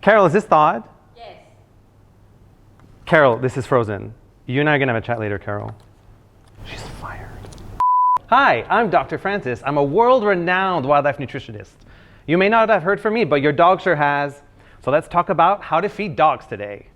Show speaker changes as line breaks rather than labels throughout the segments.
Carol, is this thawed?
Yes.
Carol, this is frozen. You and I are going to have a chat later, Carol. She's fired. Hi, I'm Dr. Francis. I'm a world-renowned wildlife nutritionist. You may not have heard from me, but your dog sure has. So let's talk about how to feed dogs today.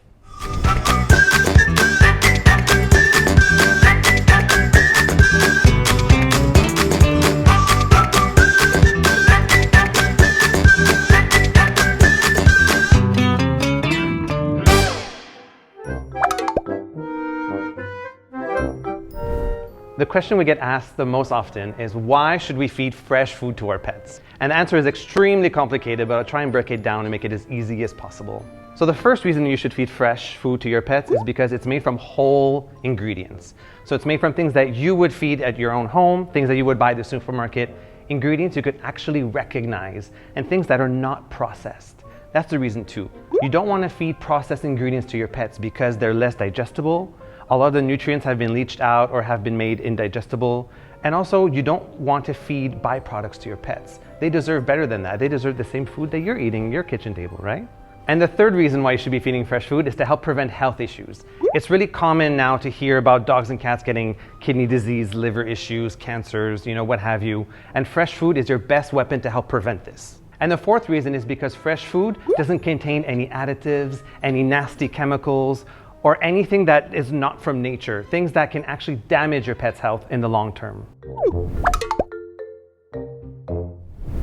The question we get asked the most often is, why should we feed fresh food to our pets? And the answer is extremely complicated, but I'll try and break it down and make it as easy as possible. So the first reason you should feed fresh food to your pets is because it's made from whole ingredients. So it's made from things that you would feed at your own home, things that you would buy at the supermarket, ingredients you could actually recognize, and things that are not processed. That's the reason too. You don't want to feed processed ingredients to your pets because they're less digestible. A lot of the nutrients have been leached out or have been made indigestible. And also, you don't want to feed byproducts to your pets. They deserve better than that. They deserve the same food that you're eating at your kitchen table, right? And the third reason why you should be feeding fresh food is to help prevent health issues. It's really common now to hear about dogs and cats getting kidney disease, liver issues, cancers, what have you. And fresh food is your best weapon to help prevent this. And the fourth reason is because fresh food doesn't contain any additives, any nasty chemicals, or anything that is not from nature, things that can actually damage your pet's health in the long term.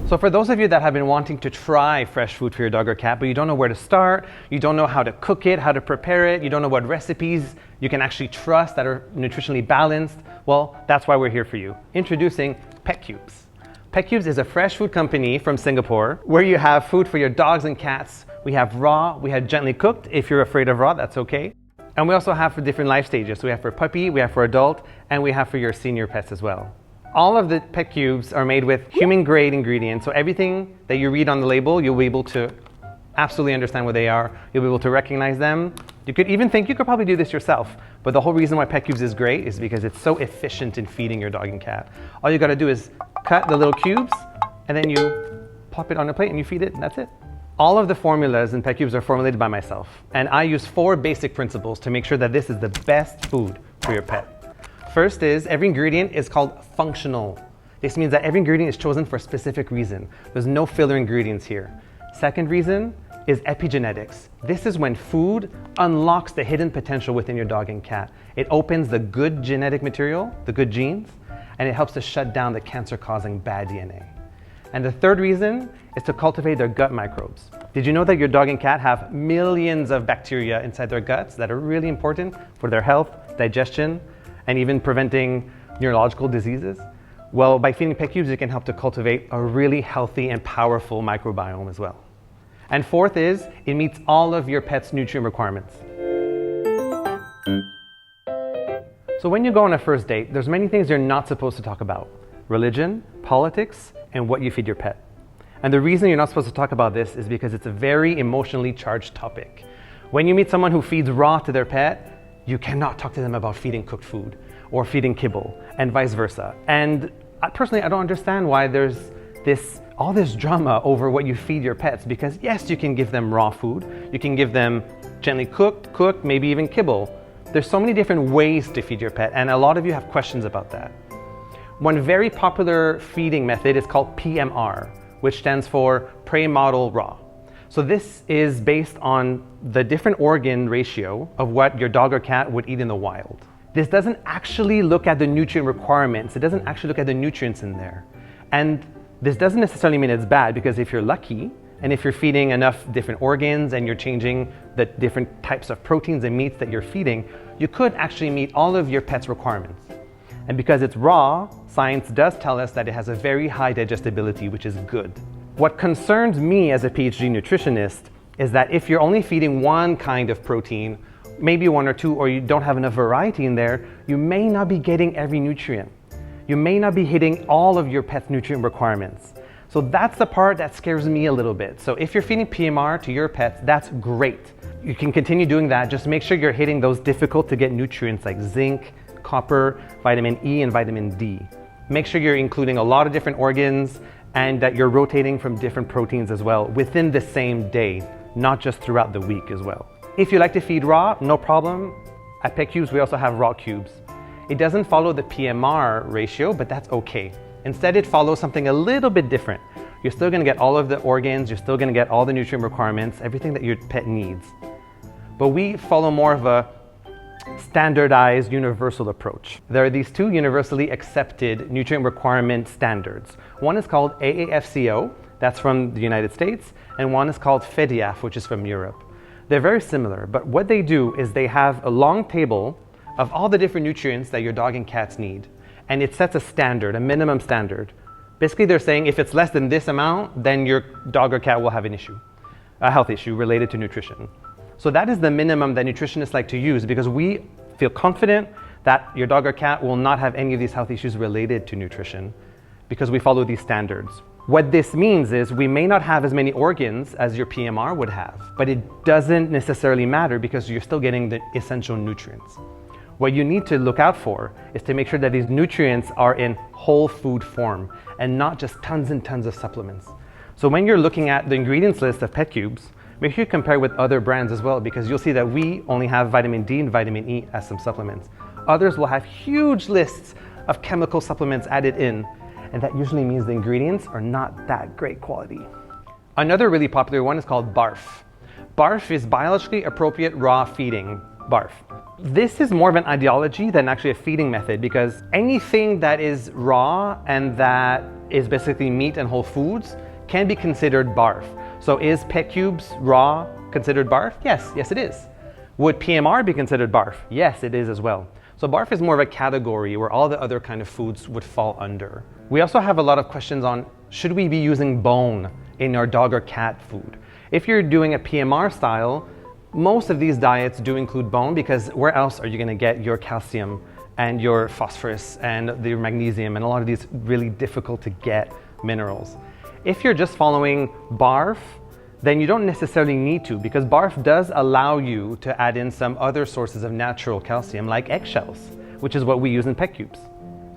So for those of you that have been wanting to try fresh food for your dog or cat, but you don't know where to start, you don't know how to cook it, how to prepare it, you don't know what recipes you can actually trust that are nutritionally balanced, well, that's why we're here for you. Introducing PetCubes. PetCubes is a fresh food company from Singapore where you have food for your dogs and cats. We have raw, we have gently cooked. If you're afraid of raw, that's okay. And we also have for different life stages. So we have for puppy, we have for adult, and we have for your senior pets as well. All of the PetCubes are made with human-grade ingredients. So everything that you read on the label, you'll be able to absolutely understand what they are. You'll be able to recognize them. You could even think you could probably do this yourself. But the whole reason why PetCubes is great is because it's so efficient in feeding your dog and cat. All you gotta do is cut the little cubes, and then you pop it on a plate and you feed it, and that's it. All of the formulas in PetCubes are formulated by myself, and I use 4 basic principles to make sure that this is the best food for your pet. First is, every ingredient is called functional. This means that every ingredient is chosen for a specific reason. There's no filler ingredients here. Second reason is epigenetics. This is when food unlocks the hidden potential within your dog and cat. It opens the good genetic material, the good genes, and it helps to shut down the cancer-causing bad DNA. And the third reason is to cultivate their gut microbes. Did you know that your dog and cat have millions of bacteria inside their guts that are really important for their health, digestion, and even preventing neurological diseases? Well, by feeding PetCubes, it can help to cultivate a really healthy and powerful microbiome as well. And fourth is, it meets all of your pet's nutrient requirements. So when you go on a first date, there's many things you're not supposed to talk about. Religion, politics, and what you feed your pet. And the reason you're not supposed to talk about this is because it's a very emotionally charged topic. When you meet someone who feeds raw to their pet, you cannot talk to them about feeding cooked food or feeding kibble, and vice versa. And personally, I don't understand why there's all this drama over what you feed your pets, because yes, you can give them raw food, you can give them gently cooked, maybe even kibble. There's so many different ways to feed your pet, and a lot of you have questions about that. One very popular feeding method is called PMR, which stands for Premodel Raw. So this is based on the different organ ratio of what your dog or cat would eat in the wild. This doesn't actually look at the nutrient requirements. It doesn't actually look at the nutrients in there. And this doesn't necessarily mean it's bad, because if you're lucky, and if you're feeding enough different organs and you're changing the different types of proteins and meats that you're feeding, you could actually meet all of your pet's requirements. And because it's raw, science does tell us that it has a very high digestibility, which is good. What concerns me as a PhD nutritionist is that if you're only feeding one kind of protein, maybe 1 or 2, or you don't have enough variety in there, you may not be getting every nutrient. You may not be hitting all of your pet's nutrient requirements. So that's the part that scares me a little bit. So if you're feeding PMR to your pets, that's great. You can continue doing that. Just make sure you're hitting those difficult to get nutrients like zinc, copper, vitamin E, and vitamin D. Make sure you're including a lot of different organs and that you're rotating from different proteins as well within the same day. not just throughout the week as well. If you like to feed raw, no problem. At PetCubes, we also have raw cubes. It doesn't follow the PMR ratio, but that's okay. Instead, it follows something a little bit different. You're still gonna get all of the organs, you're still gonna get all the nutrient requirements, everything that your pet needs. But we follow more of a standardized universal approach. There are these two universally accepted nutrient requirement standards. One is called AAFCO, that's from the United States, and one is called FEDIAF, which is from Europe. They're very similar, but what they do is they have a long table of all the different nutrients that your dog and cats need. And it sets a standard, a minimum standard. Basically, they're saying if it's less than this amount, then your dog or cat will have an issue, a health issue related to nutrition. So that is the minimum that nutritionists like to use because we feel confident that your dog or cat will not have any of these health issues related to nutrition because we follow these standards. What this means is we may not have as many organs as your PMR would have, but it doesn't necessarily matter because you're still getting the essential nutrients. What you need to look out for is to make sure that these nutrients are in whole food form and not just tons and tons of supplements. So when you're looking at the ingredients list of PetCubes, make sure you compare with other brands as well because you'll see that we only have vitamin D and vitamin E as some supplements. Others will have huge lists of chemical supplements added in, and that usually means the ingredients are not that great quality. Another really popular one is called BARF. BARF is biologically appropriate raw feeding, BARF. This is more of an ideology than actually a feeding method because anything that is raw and that is basically meat and whole foods can be considered BARF. So is PetCubes raw considered BARF? Yes, it is. Would PMR be considered BARF? Yes, it is as well. So BARF is more of a category where all the other kind of foods would fall under. We also have a lot of questions on should we be using bone in our dog or cat food? If you're doing a PMR style, most of these diets do include bone because where else are you going to get your calcium and your phosphorus and your magnesium and a lot of these really difficult to get minerals? If you're just following BARF, then you don't necessarily need to because BARF does allow you to add in some other sources of natural calcium like eggshells, which is what we use in PetCubes.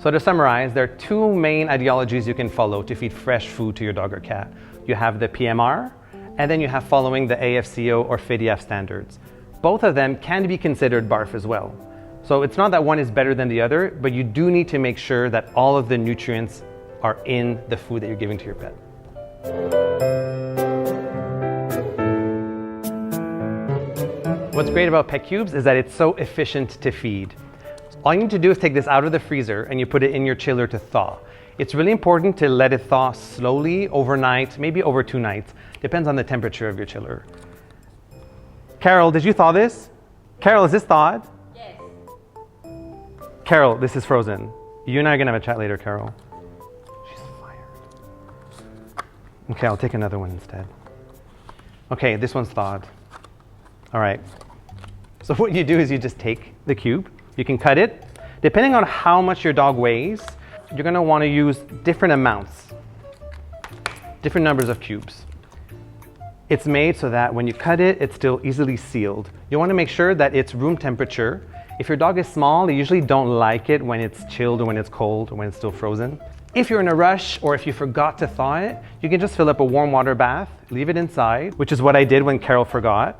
So to summarize, there are two main ideologies you can follow to feed fresh food to your dog or cat. You have the PMR, and then you have following the AFCO or FEDIAF standards. Both of them can be considered BARF as well. So it's not that one is better than the other, but you do need to make sure that all of the nutrients are in the food that you're giving to your pet. What's great about PetCubes is that it's so efficient to feed. All you need to do is take this out of the freezer and you put it in your chiller to thaw. It's really important to let it thaw slowly overnight, maybe over 2 nights. Depends on the temperature of your chiller. Carol, did you thaw this? Carol, is this thawed?
Yes.
Carol, this is frozen. You and I are gonna have a chat later, Carol. She's fired. Okay, I'll take another one instead. Okay, this one's thawed. All right. So what you do is you just take the cube, you can cut it. Depending on how much your dog weighs, you're gonna wanna use different amounts, different numbers of cubes. It's made so that when you cut it, it's still easily sealed. You wanna make sure that it's room temperature. If your dog is small, they usually don't like it when it's chilled or when it's cold or when it's still frozen. If you're in a rush or if you forgot to thaw it, you can just fill up a warm water bath, leave it inside, which is what I did when Carol forgot,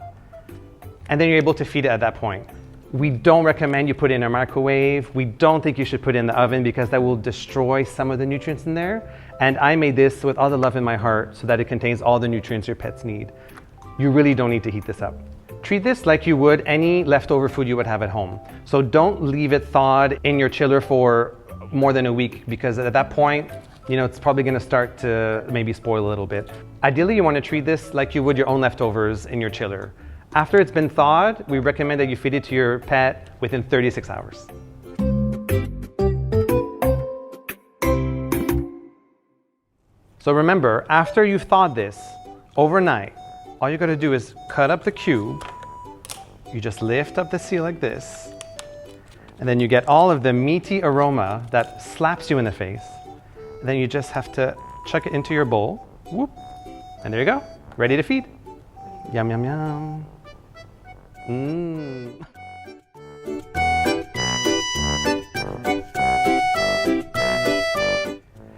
and then you're able to feed it at that point. We don't recommend you put it in a microwave. We don't think you should put it in the oven because that will destroy some of the nutrients in there. And I made this with all the love in my heart so that it contains all the nutrients your pets need. You really don't need to heat this up. Treat this like you would any leftover food you would have at home. So don't leave it thawed in your chiller for more than a week because at that point, it's probably gonna start to maybe spoil a little bit. Ideally, you wanna treat this like you would your own leftovers in your chiller. After it's been thawed, we recommend that you feed it to your pet within 36 hours. So remember, after you've thawed this overnight, all you gotta do is cut up the cube. You just lift up the seal like this, and then you get all of the meaty aroma that slaps you in the face. And then you just have to chuck it into your bowl. Whoop, and there you go, ready to feed. Yum, yum, yum. Mmm.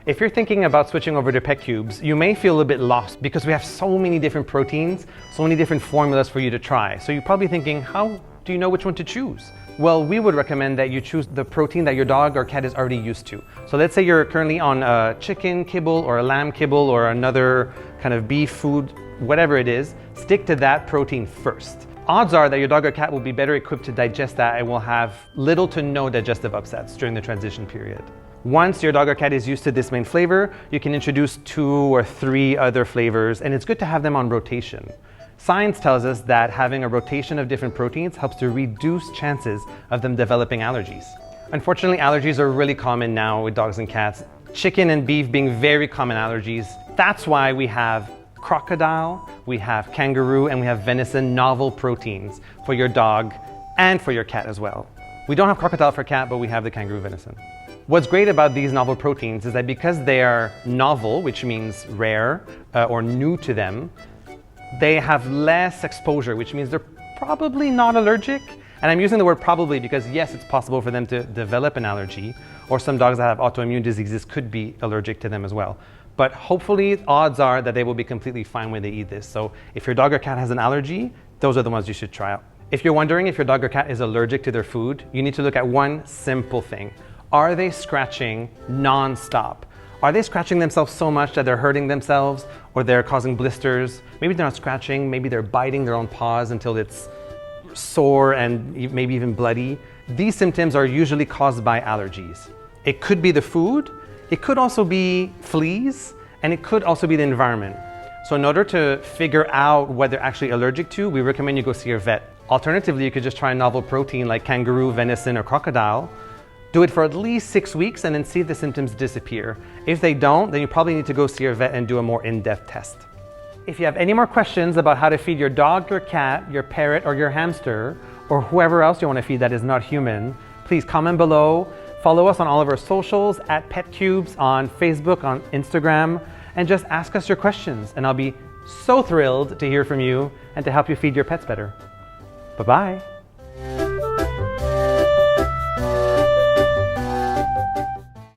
If you're thinking about switching over to PetCubes, you may feel a bit lost because we have so many different proteins, so many different formulas for you to try. So you're probably thinking, how do you know which one to choose? Well, we would recommend that you choose the protein that your dog or cat is already used to. So let's say you're currently on a chicken kibble or a lamb kibble or another kind of beef food, whatever it is, stick to that protein first. Odds are that your dog or cat will be better equipped to digest that and will have little to no digestive upsets during the transition period. Once your dog or cat is used to this main flavor, you can introduce 2 or 3 other flavors, and it's good to have them on rotation. Science tells us that having a rotation of different proteins helps to reduce chances of them developing allergies. Unfortunately, allergies are really common now with dogs and cats, chicken and beef being very common allergies. That's why we have crocodile, we have kangaroo, and we have venison novel proteins for your dog and for your cat as well. We don't have crocodile for cat, but we have the kangaroo venison. What's great about these novel proteins is that because they are novel, which means rare or new to them, they have less exposure, which means they're probably not allergic. And I'm using the word probably because yes, it's possible for them to develop an allergy, or some dogs that have autoimmune diseases could be allergic to them as well. But hopefully, odds are that they will be completely fine when they eat this. So if your dog or cat has an allergy, those are the ones you should try out. If you're wondering if your dog or cat is allergic to their food, you need to look at one simple thing. Are they scratching non-stop? Are they scratching themselves so much that they're hurting themselves or they're causing blisters? Maybe they're not scratching, maybe they're biting their own paws until it's sore and maybe even bloody. These symptoms are usually caused by allergies. It could be the food, it could also be fleas, and it could also be the environment. So in order to figure out what they're actually allergic to, we recommend you go see your vet. Alternatively, you could just try a novel protein like kangaroo, venison, or crocodile. Do it for at least 6 weeks and then see if the symptoms disappear. If they don't, then you probably need to go see your vet and do a more in-depth test. If you have any more questions about how to feed your dog, your cat, your parrot, or your hamster, or whoever else you want to feed that is not human, please comment below. Follow us on all of our socials at PetCubes on Facebook, on Instagram, and just ask us your questions. And I'll be so thrilled to hear from you and to help you feed your pets better. Bye-bye.